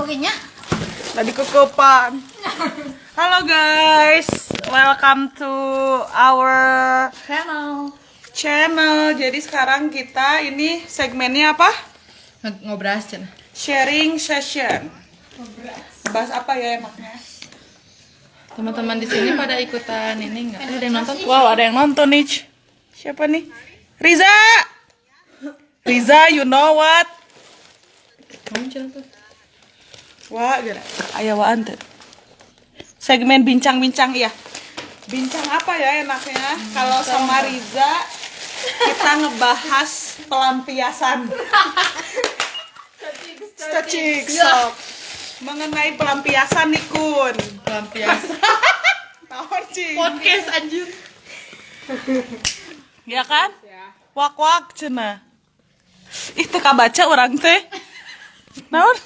Oke-nya. Tadi kukupan. Halo guys, welcome to our channel. Jadi sekarang kita ini segmennya apa? Ngobras Cen. Sharing session. Bahas apa ya enaknya? Teman-teman di sini pada ikutan ini enggak? Ada yang nonton? Wow, ada yang nonton nih. Siapa nih? Riza. Riza, you know what? Kamu Cen tuh. Wah, gara. Aya waan teh. Segmen bincang-bincang ya. Bincang apa ya enaknya? Kalau sama Riza kita ngebahas pelampiasan. Cacik sok. Mengenai pelampiasan nih Kun. Pelampiasan. Tahun Cing. Podcast anjir. Ya kan? Wak-wak cenah. Ih teu kabaca urang teh. Naon?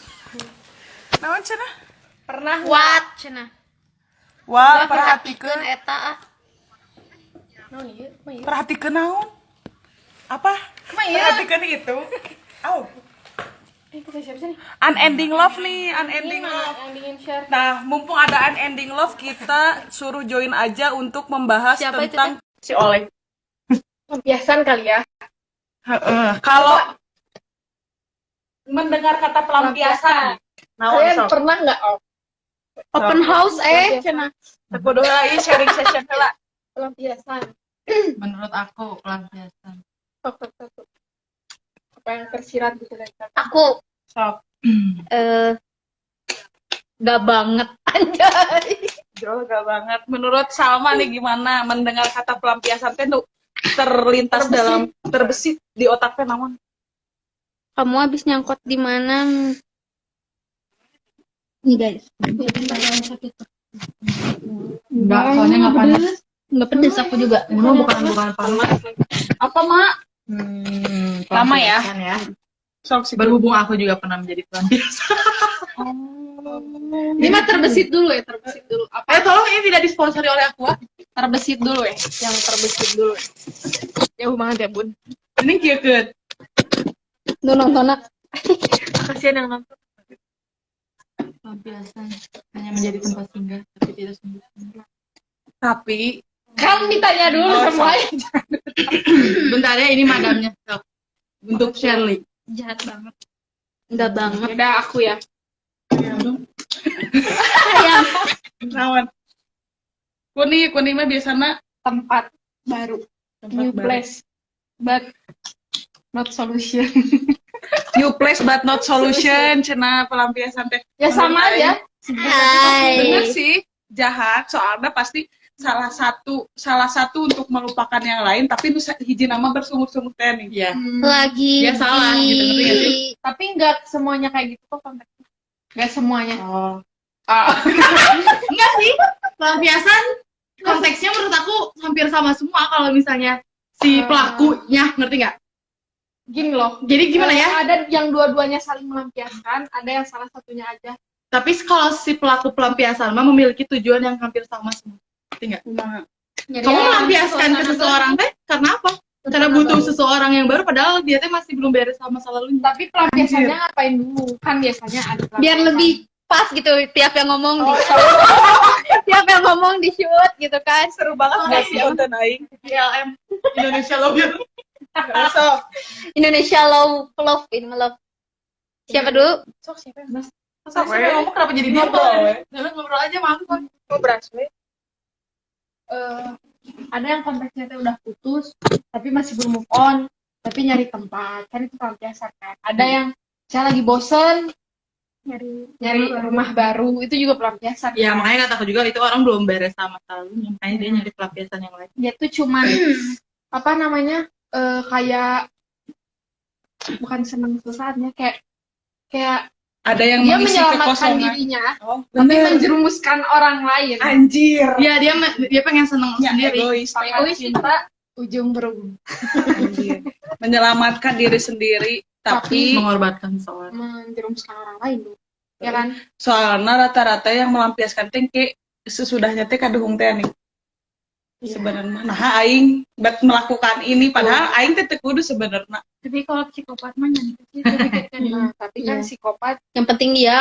Naon cenah? Pernah Wat cenah. Wah, perhatikeun eta ah. Perhatikeun naon? Apa? Perhatikeun itu. Au. Unending love nih, unending love. yang ingin share? Nah, mumpung ada unending love, kita suruh join aja untuk membahas Siapa itu, tentang si Oleh. Pelampiasan kali ya. Kalau mendengar kata pelampiasan, Kalian pernah nggak Open house cenah kudu lagi sharing session heula. pelampiasan? Menurut aku pelampiasan. Satu. Apa yang tersirat gitu dari kata? Aku Sok. gak banget anjay. Jauh gak banget. Menurut Salma nih gimana mendengar kata pelampiasan teh tuh terlintas dalam terbesit di otaknya namun Kamu habis nyangkut di mana? Nih guys. Enggak, soalnya enggak panas. Enggak pedes aku juga. Ini mah bukan panas. apa mak? Lama ya. Sok sih. Berhubung aku juga pernah menjadi pelampiasan. Ini mah terbesit dulu. Apa? Tolong ini tidak disponsori oleh aku. Terbesit dulu ya. Yang terbesit dulu. Jauh banget ya bun. Ini kieukeun. Tuh nontonak. Kasihan yang nonton. Pelampiasan hanya menjadi tempat singgah, tapi tidak sungguh-sungguh. Tapi Kan ditanya dulu semuanya. Bentar ya, ini madamnya. Sok. Untuk Shirley. Jahat banget. Enggak banget. Udah aku ya. Sayang. naon? Kuning mah biasana Tempat baru. New place. But not solution. new place but not solution cenah pelampiasan teh. Ya sama aja. Bener Hai. sih, jahat soalnya pasti salah satu untuk melupakan yang lain tapi nu hiji nama bersungut-sungut teh nih. Iya. Lagi. Dia salah gitu, ngerti gak sih? Tapi nggak semuanya kayak gitu kok konteksnya. Nggak semuanya. Oh. Enggak sih, pelampiasan konteksnya menurut aku hampir sama semua kalau misalnya si pelakunya, ngerti nggak? Gini loh. Jadi gimana ya? Ada yang dua-duanya saling melampiaskan, ada yang salah satunya aja. Tapi kalau si pelaku pelampiasan mah memiliki tujuan yang hampir sama semua, ngerti nggak? Kamu melampiaskan ke seseorang teh karena apa? Karena butuh seseorang yang baru, padahal dia teh masih belum beres sama masa lalunya. Tapi pelampiasannya ngapain dulu? Kan biasanya ada pelampiasan. Biar lebih pas gitu tiap yang ngomong tiap yang ngomong di shoot gitu kan. Seru banget nggak sih konten aing? ILM Indonesia Lobby. Sok. Indonesia love ini love. Siapa dulu? Sok siapa? Masa saya ngomong kenapa jadi dia? Ngobrol aja sama aku. Ngobras we. Ada yang konteksnya teh udah putus, tapi masih belum move on, tapi nyari tempat, kan itu pelampiasan kan. Ada yang saya lagi bosen, nyari rumah baru, itu juga pelampiasan. Ya kan? makanya kata aku juga itu orang belum beres sama masa lalunya, makanya dia nyari pelampiasan yang lain. Dia tuh cuman apa namanya kayak bukan seneng sesaatnya, kayak Ada yang dia mengisi menyelamatkan kekosongan. dirinya, Oh, tapi bener. menjerumuskan orang lain. Anjir. Iya dia pengen seneng Ya, sendiri. egois. Egois cinta ujung berujung. Anjir. Menyelamatkan diri sendiri tapi Mengorbankan seseorang. Menjerumuskan orang lain tuh. Ya kan? soalnya rata-rata yang melampiaskan teh ke sesudahnya teh kaduhung teh nih. Sebenarnya nah aing bat melakukan ini padahal aing teh teu kudu sebenarnya. Tapi kalau psikopat mah nyanyi sih lebih kayak Nah, tapi kan Iya. psikopat yang penting dia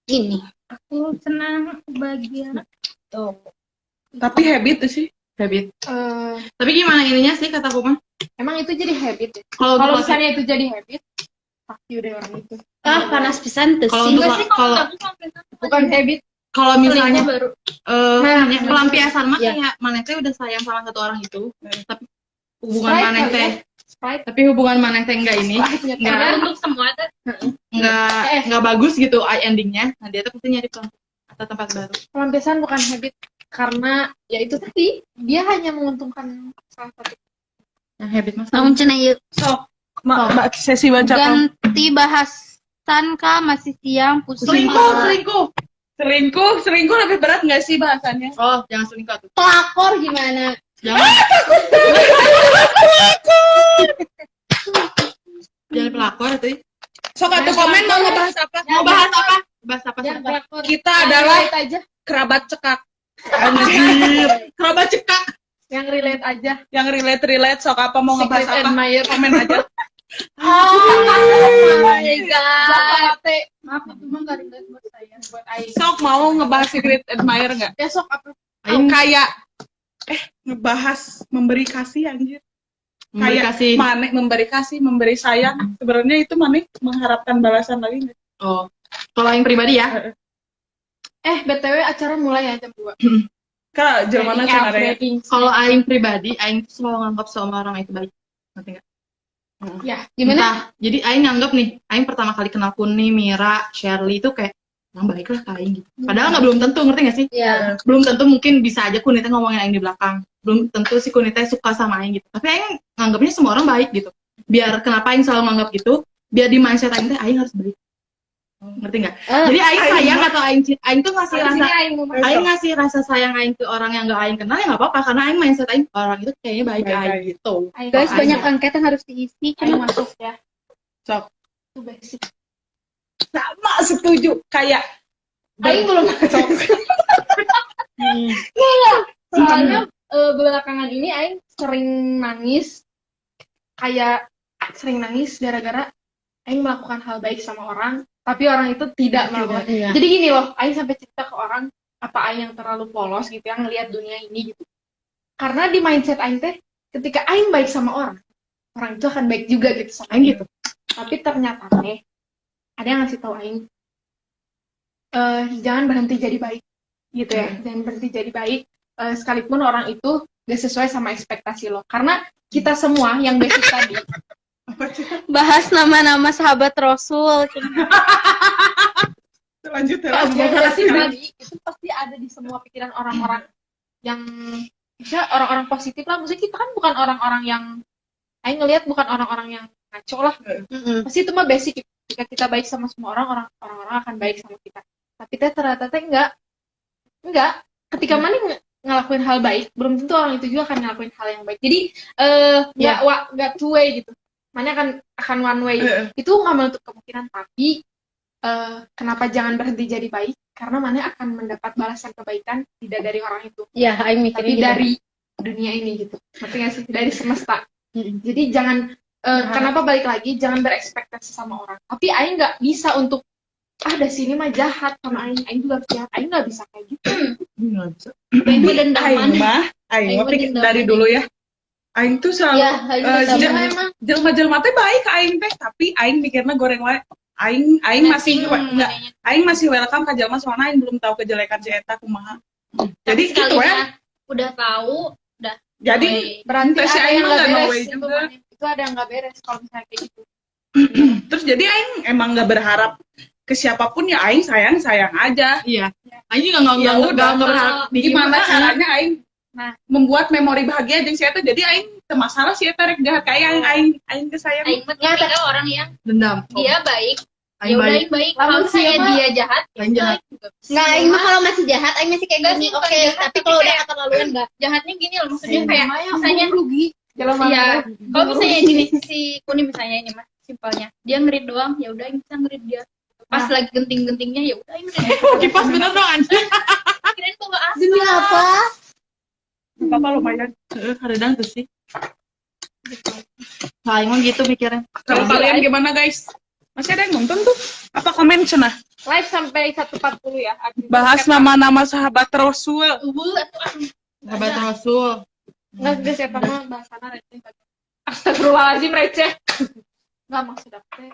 Ini. Aku senang bahagia. Tuh. Tapi habit tuh sih. Habit. Eh, Tapi gimana ininya sih kata aku mah? emang itu jadi habit ya? Kalau Kalau untuk misalnya itu jadi habit, fuck you deh orang itu. Panas pisan tuh Kalau sih. untuk Enggak sih kalau kalau aku sampai Bukan habit. kalau misalnya baru. hanya pelampiasan mah Iya. kayak maneh teh udah sayang sama satu orang itu, tapi hubungan Sprite maneh kali teh, ya. Sprite. tapi hubungan maneh teh enggak ini, Sprite-nya Nggak. Karena untuk semua tuh enggak bagus gitu endingnya. Nah dia tuh pasti nyari atau tempat baru. pelampiasan bukan habit karena ya itu tadi dia hanya menguntungkan salah satu. Yang habit mas. Namun cenah yuk. Sok, Mbak sesi baca Ganti bahasan kah masih siang pusing. selingkuh lebih berat nggak sih bahasannya? Oh jangan selingkuh tuh. Pelakor gimana? Jangan. Jangan pelakor tuh. Sok atau komen mau ngebahas apa? Mau bahas apa? Bahas apa? Jangan pelakor. Kita adalah Relate aja. kerabat cekak. Anjir. Kerabat cekak. Yang relate aja. Yang relate sok apa mau ngebahas Secret apa? admirer. Komen aja. Oh my god. Latte. Maaf itu mah nggak relate buat saya, buat Aing. Sok mau ngebahas secret admirer nggak? Besok apa? Kayak ngebahas memberi kasih anjir. Kasih. Maneh memberi kasih, memberi sayang. Sebenarnya itu Maneh mengharapkan balasan lagi nggak? Oh. Kalau yang pribadi ya. BTW acara mulai ya jam 2. Kak, jamannya cenah Kalau aing pribadi, aing tuh selalu nganggap semua orang itu baik. Ngerti nggak? Ya, gimana? Entah. Jadi aing nganggap nih, aing pertama kali kenal Kuni, Mira, Shirley itu kayak yang baik lah ke aing gitu. Padahal nggak belum tentu, ngerti nggak sih? Iya. Belum tentu, mungkin bisa aja Kuni teh ngomongin aing di belakang. Belum tentu si Kuni teh suka sama aing gitu. Tapi aing nganggapnya semua orang baik gitu. Biar kenapa aing selalu nganggap gitu? Biar di mindset aing teh aing harus baik. Ngerti nggak? Jadi aing sayang atau aing tuh ngasih rasa aing ngasih rasa sayang aing ke orang yang nggak aing kenal ya nggak apa-apa karena aing mindset aing orang itu kayaknya baik ke aing gitu. Guys, banyak angket yang harus diisi. Aing masuk ya. Sok. Itu basic. Sama setuju. Kayak Aing belum masuk. Soalnya belakangan ini Aing sering nangis. Kayak sering nangis gara-gara Aing melakukan hal baik sama orang, tapi orang itu tidak melakukan. Iya. Jadi gini loh, Aing sampai cerita ke orang apa Aing yang terlalu polos gitu yang ngelihat dunia ini gitu. Karena di mindset Aing teh, ketika Aing baik sama orang itu akan baik juga gitu sama Aing gitu. Tapi ternyata ada yang ngasih tahu Aing, jangan berhenti jadi baik gitu ya, jangan berhenti jadi baik sekalipun orang itu gak sesuai sama ekspektasi lo. Karena kita semua yang basic tadi. Bahas nama-nama sahabat Rasul. lanjut ya. Yang basic tadi itu pasti ada di semua pikiran orang-orang yang bisa orang-orang positif lah. Maksudnya kita kan bukan orang-orang yang Aing ngelihat bukan orang-orang yang ngaco lah. Pasti itu mah basic. Jika kita baik sama semua orang akan baik sama kita. Tapi ternyata enggak. Ketika mana ngelakuin hal baik, belum tentu orang itu juga akan ngelakuin hal yang baik. Jadi nggak two way gitu. Mana akan one way. Itu nggak menutup kemungkinan. Tapi kenapa jangan berhenti jadi baik? Karena mana akan mendapat balasan kebaikan tidak dari orang itu, Iya, Aing tapi mikirnya dari dunia ini gitu. Ngerti nggak sih? Dari semesta. Jadi jangan kenapa balik lagi jangan berekspektasi sama orang. Tapi Aing nggak bisa untuk dari sini mah jahat sama Aing juga jahat. Aing nggak bisa kayak gitu. Nggak bisa. Aing mah dendaman. Aing mah Aing mah dari dulu ya. Aing tuh selalu Iya, Aing dendaman. Emang jelma-jelma teh baik ke aing teh, tapi aing mikirnya goreng wae. Aing masih enggak, aing masih welcome ka jelma soalnya aing belum tahu kejelekan si eta kumaha. Jadi gitu ya. udah tahu, Jadi berarti si ada aing yang mah nggak enggak no beres way itu, juga. itu ada yang nggak beres kalau misalnya kayak gitu. Terus jadi aing emang enggak berharap ke siapapun ya aing sayang aja. Iya. Aing juga nggak Ya udah, berharap gimana caranya aing Nah. membuat memori bahagia jeung si eta, jadi aing teu masalah si eta rek jahat kayak aing kesayang. Aing mah tipikal orang yang dendam. dia baik, Aing ya udah baik. Aing baik. Lamun Kalau misalnya siapa? dia jahat, Aing jahat. Nggak, Aing mah kalau masih jahat, Aing masih kayak Nggak gini. sih, bukan Oke, jahat, tapi tapi kalau udah kayak- keterlaluan enggak. jahatnya gini loh, maksudnya kayak misalnya rugi dalam Iya, kalau misalnya gini si Kuni misalnya ini mah simpelnya dia ngerit doang, ya udah Aing bisa ngerit dia. Pas lagi genting-gentingnya ya udah Aing ngerit. Kipas bener dong anjing. Kirain tuh nggak asal. Demi apa? Apa lumayan. Kadang tuh sih. Nah, Aing mah gitu mikirnya. Kalau kalian gimana guys? Masih ada yang nonton tuh? Apa komen cenah? Live sampai 1.40 ya. Bahas nama-nama sahabat Rasul. Sahabat Rasul. Nggak guys, ya mah bahasana receh. Astagfirullahaladzim, receh. Nggak maksud aku.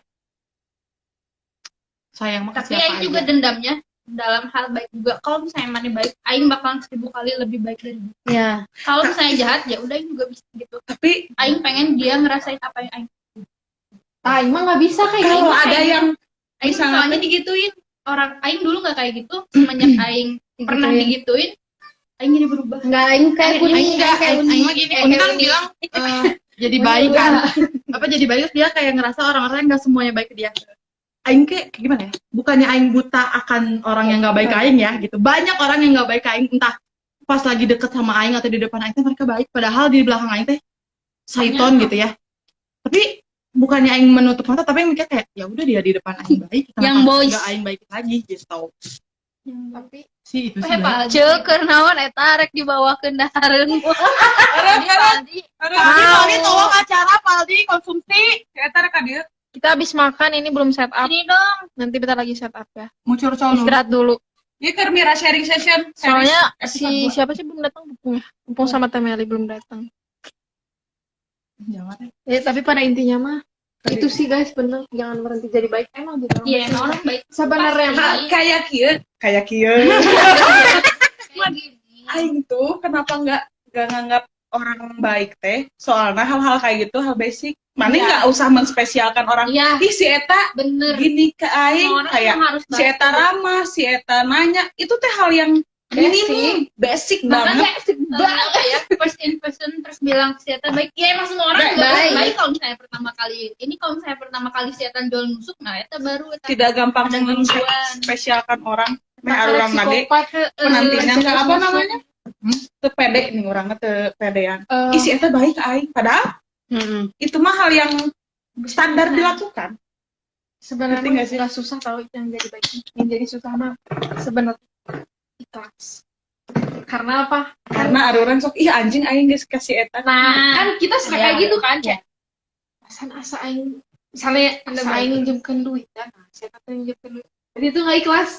Sayang mah ke Tapi siapa Aing juga aja. dendamnya dalam hal baik juga. Kalau misalnya mana baik, Aing bakalan 1000 kali lebih baik dari dia. Ya. Kalau misalnya jahat, ya udah Aing juga bisa gitu. Tapi Aing pengen dia ngerasain apa yang Aing. Aing mah nggak bisa kayak kalau gitu. ada yang Aing Misalnya- soalnya digituin orang. Aing dulu nggak kayak gitu. Semenjak Aing pernah digituin, Aing jadi berubah. Enggak, Aing kayak Aing kuning, Enggak, kayak Aing kuning. mah gini, Uni kan bilang jadi baik kan. Apa jadi baik dia kayak ngerasa orang-orang nggak semuanya baik ke dia. Aing kayak gimana ya? Bukannya Aing buta akan orang yang nggak baik ke Aing ya gitu. Banyak orang yang nggak baik ke Aing, entah pas lagi deket sama Aing atau di depan Aing teh mereka baik, padahal di belakang Aing teh syaiton gitu ya. Tapi bukannya Aing menutup mata, tapi Aing mikir kayak ya udah dia di depan Aing baik, kenapa Yang boys. nggak Aing baik lagi gitu. Tapi Si itu sih. Hebat. Ceu keur naon eta rek dibawakeun dahareun. Paldi, tolong acara Paldi konsumsi. Eta rek dia kita habis makan ini belum set up. Ini dong. Nanti bentar lagi set up ya. Muncul cowok. Istirahat dulu. Ini Kermira sharing session. Soalnya Episode si siapa sih belum datang? Pupung sama Temeli belum datang. Jangan. Ya, tapi pada intinya mah itu sih guys, bener, jangan berhenti jadi baik emang gitu. Iya, emang orang baik. Sebenarnya mah kayak kieu. Kayak gini. Aing tuh kenapa nggak nganggap orang baik teh? Soalnya hal-hal kayak gitu hal basic. Mana Iya. nggak usah menspesialkan orang. Iya. Ih si Eta Bener. gini ke Aing Orang kayak emang harus si baik. Eta ramah, si Eta nanya. Itu teh hal yang minimum, basic banget. Apa ya, first impression terus bilang siapa baik. Ya emang semua orang juga Baik. baik kalau misalnya pertama kali. Ini kalau misalnya pertama kali siapa jual nusuk, nah itu baru eta. Tidak gampang Ada gangguan. menspesialkan orang. Meh orang lagi psikopat, penantinya nggak apa masuk. namanya? Teu pede nih orangnya teu pedean. Eh, Ih si Eta baik Aing. Padahal itu mah hal yang standar dilakukan. sebenarnya Ngerti nggak sih? nggak susah tahu yang jadi baik. Yang jadi susah mah sebenarnya ikhlas. Karena apa? Karena ada orang sok ih anjing Aing geus kasih Eta. Nah, kan kita suka Iya. kayak gitu kan, Cek. Pasan asa aing misalnya asa aing nginjemkeun duit kan. Nah, saya kata nginjemkeun duit. Jadi itu nggak ikhlas.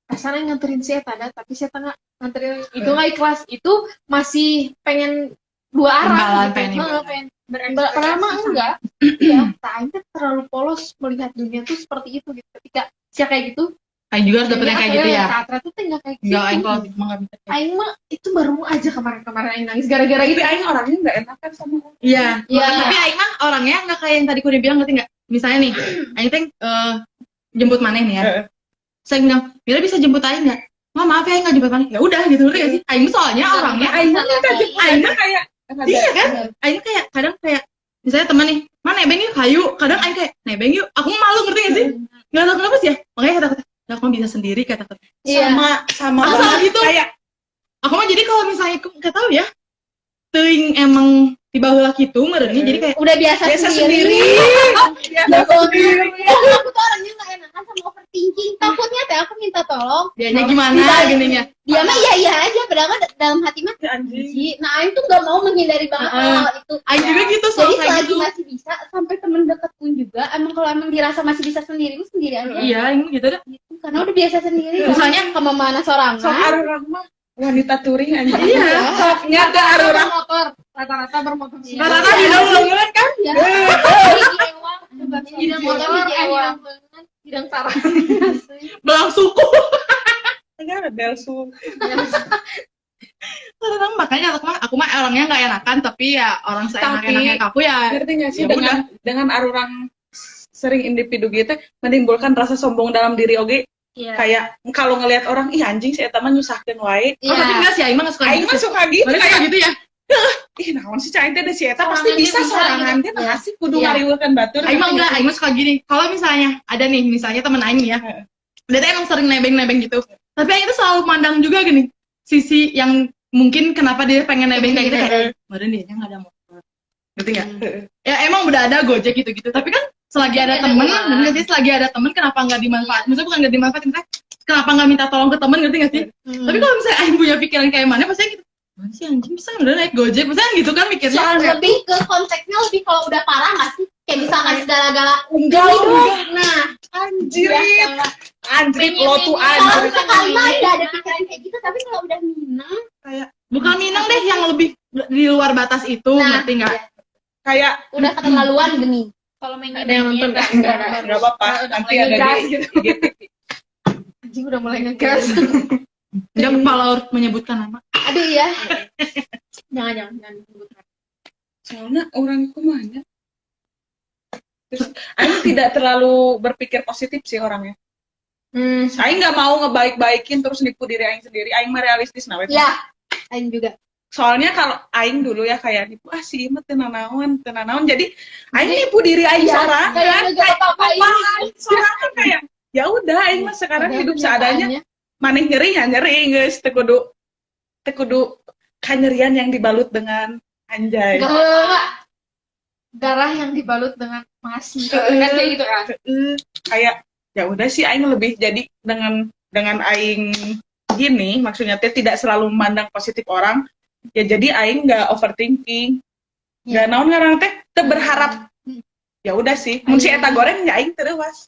Pasan aing nganterin si eta dah, tapi si eta nggak nganterin. Itu nggak ikhlas. Itu masih pengen dua arah. Imbalan, pengen imbalan. pengen Padahal mah enggak. Iya, aing tuh terlalu polos melihat dunia tuh seperti itu gitu. Ketika siapa kayak gitu, Aing juga harus dapet yang kayak gitu ya. Rata-rata tuh nggak kayak gitu. Enggak, Aing kalau gitu mah nggak bisa. Aing mah itu baru aja kemarin-kemarin aing nangis gara-gara gitu. Tapi Aing orangnya nggak enakan sama orang. Iya. Iya. Tapi Aing mah orangnya nggak kayak yang tadi Kuning bilang, ngerti nggak? Misalnya nih, Aing teh jemput Maneh nih ya. Saya bilang, Mira bisa jemput Aing nggak? Maaf ya Aing nggak jemput Maneh. Ya udah gitu, ngerti nggak sih? Aing soalnya orangnya, Aing mah minta jemput. Aing mah kayak iya kan? Aing kayak kadang kayak misalnya teman nih, mana nebeng yuk kayu. Kadang Aing kayak nebeng yuk. Aku malu, ngerti nggak sih? Nggak tahu kenapa sih ya. Makanya kata-kata, ya aku mah bisa sendiri kata-kata. sama Masa banget. gitu? Kayak Aku mah jadi kalau misalnya aku nggak tahu ya, teuing emang tiba heula kitu merenya jadi kayak Udah biasa sendiri. Biasa sendiri. Aku tuh orangnya nggak enakan sama overthinking. Takutnya teh aku minta tolong. dianya gimana gininya. Dia mah iya aja, padahal mah dalam hati mah Anjing. nah Aing tuh nggak mau menghindari banget hal itu. Aing juga gitu Jadi soal kayak selagi gitu. masih bisa, sampai temen deket pun juga, emang kalau emang dirasa masih bisa sendiri, mah sendiri aja. Iya, Aing gitu dah. Gitu. Karena udah biasa sendiri. Misalnya sama mana seorang. Sok arurang mah wanita touring anjing. Iya. Sok nyata arurang. Bermotor, rata-rata bermotor. Rata-rata di dalam kan. Ya. Hidang motor, hidang banget, hidang sarang. Belang suku. Enggak ada belsu. Kadang makanya aku mah orangnya nggak enakan, tapi ya orang seenak-enaknya aku ya. Ngerti nggak sih Ya dengan arurang sering individu gitu menimbulkan rasa sombong dalam diri oge. Iya. Kayak kalau ngelihat orang ih anjing si eta mah nyusahkeun wae. Oh, tapi enggak sih, Aing mah nggak suka Aing gitu. mah suka gitu Mana kayak kayak gitu ya. ih naon sih cai teh da si eta pasti Sorangan bisa dia bisa sorangan gitu. dia nah sih kudu Iya. ngariweukeun batur. Aing mah enggak, Aing mah suka gini. Kalau misalnya ada nih, misalnya temen Aing ya, dia tuh emang sering nebeng-nebeng gitu. Tapi Aing itu selalu mandang juga gini, sisi yang mungkin kenapa dia pengen nebeng kayak gitu kayak, kemarin dia nggak ada motor, ngerti nggak? Ya emang udah ada Gojek gitu-gitu. Tapi kan selagi ada temen, ngerti nggak sih? Selagi ada temen, kenapa nggak dimanfaat? Maksudnya bukan nggak dimanfaatin, kenapa nggak minta tolong ke temen, ngerti nggak sih? Tapi kalau misalnya Aing punya pikiran kayak mana, pasti gitu. Mana sih anjing bisa udah naik Gojek, misalnya gitu kan mikirnya. Lebih ke konteksnya lebih kalau udah parah nggak sih? Kayak misalkan segala-gala Enggak. nah Anjir. ya, Anjir lo tuh kalau anjir. sekali mah nggak ada pikiran kayak gitu, tapi kalau udah minang Bukan minang deh yang lebih di luar batas itu, Nah, ngerti nggak? Kayak udah keterlaluan gini. Kalau main Ada yang nonton nggak? enggak apa-apa. Nanti ada di IGTV. Anjing udah mulai ngegas. Nggak Laur menyebutkan nama. Aduh ya. Jangan sebutkan. Soalnya orang kemana? Terus Aing tidak terlalu berpikir positif sih orangnya. Aing nggak mau ngebaik-baikin terus nipu diri Aing sendiri. Aing mah realistis nah. Ya, Aing juga. Soalnya kalau Aing dulu ya kayak nipu si imah tenanawan. Jadi Aing nipu diri Aing seorang kan. Kayak apa-apain. Seorang kan kayak ya udah Aing mah sekarang hidup seadanya. Maneh nyeri guys. Tekudu kanyerian yang dibalut dengan anjay. Darah yang dibalut dengan emas. Kan kayak gitu kan. Kayak ya udah sih Aing lebih jadi dengan Aing gini maksudnya teh tidak selalu memandang positif orang ya, jadi Aing nggak overthinking nggak naon ngarang teh berharap ya udah sih mun si eta goreng ya Aing terus.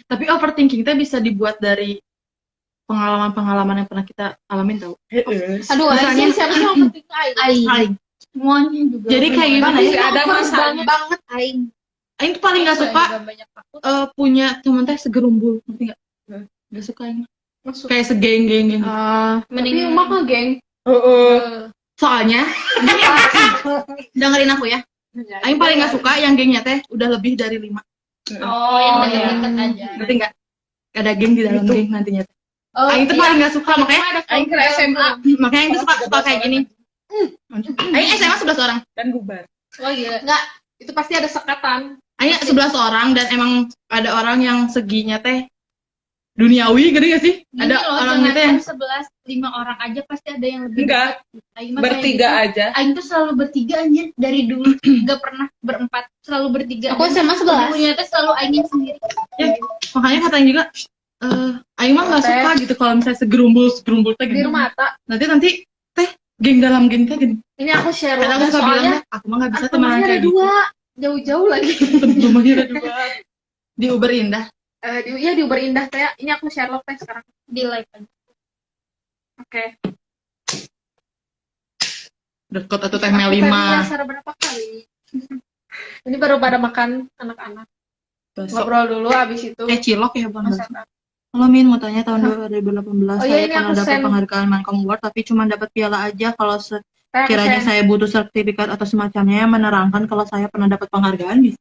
Tapi overthinking itu bisa dibuat dari pengalaman-pengalaman yang pernah kita alamin tau. Aduh, Misalnya- siapa sih yang penting Aing? Aing. Semuanya juga. Jadi kayak gimana Masih ya? ada masanya. banget Aing. Aing tuh paling nggak suka banyak takut. punya temen teh segerumbul, ngerti nggak? Nggak suka Aing. Kayak segeng-geng gitu. Tapi emak mah geng. Soalnya, dengerin aku ya. Aing paling nggak suka yang gengnya teh udah lebih dari 5. Oh, yang deket-deket aja. Ngerti nggak? Ada geng di dalam geng nantinya. Oh, Aing tuh paling nggak suka, makanya Aing ke SMA. makanya Aing tuh suka kayak gini. Aing SMA 11 orang. Dan bubar. Oh iya. Enggak, itu pasti ada sekatan. Aing 11 orang dan emang ada orang yang seginya teh duniawi, gede gak sih? Gini Ada loh, orangnya teh yang 5 orang aja pasti ada yang lebih Enggak, dekat. Aing mah kayak bertiga gitu. aja. Aing tuh selalu bertiga anjir dari dulu nggak pernah berempat, selalu bertiga. Aku SMA 11. Punya teh selalu Aing yang sendiri. ya, makanya katanya juga Aing mah nggak suka gitu kalau misalnya segerumbul teh Di gitu. rumah tak. Nanti teh geng dalam geng teh gini. Ini aku share Kadang aku lokasi suka bilang soalnya. teh, aku mah nggak bisa temenan Rumahnya ada kayak gitu. 2. Jauh-jauh lagi. Rumahnya ada 2. Di Uber Indah. Di Uber Indah teh. Ini aku share teh sekarang. Di live aja. Oke. Deket atau teh Aku tadi 5. nyasar berapa kali? Ini baru pada makan anak-anak. Besok Ngobrol dulu abis itu. cilok ya bang. masak. Halo Min, mau tanya tahun 2018 Oh iya, saya ini pernah aku dapat send. penghargaan Mankom Award tapi cuma dapat piala aja. Kalau Teh, aku sekiranya share. saya butuh sertifikat atau semacamnya yang menerangkan kalau saya pernah dapat penghargaan bisa.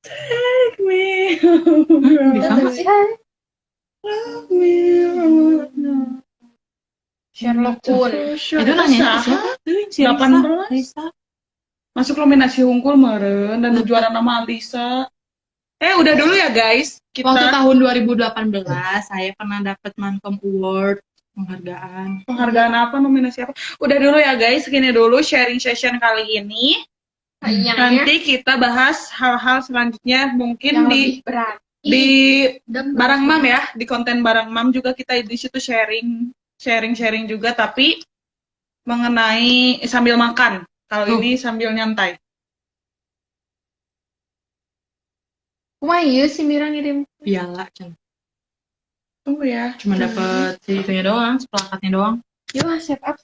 Take me. Bisa nggak sih? Sherlock Kun. Itu nanya siapa? Si Risa. 18. Risa. Masuk nominasi unggul meren dan juara nama Alisa. Udah dulu ya guys. Waktu Kita tahun 2018 saya pernah dapat Mankom Award penghargaan. penghargaan apa, nominasi apa? Udah dulu ya guys, segini dulu sharing session kali ini. Nanti kita bahas hal-hal selanjutnya mungkin Yang di lebih berat. di Dan Barang Mam ya, di konten Barang Mam juga kita di situ sharing juga, tapi mengenai sambil makan. Kalau ini sambil nyantai. Wah iya si Mira ngirim. Piala kan. Tunggu ya. Cuma dapat si itunya doang, plakatnya doang. Yuk set up.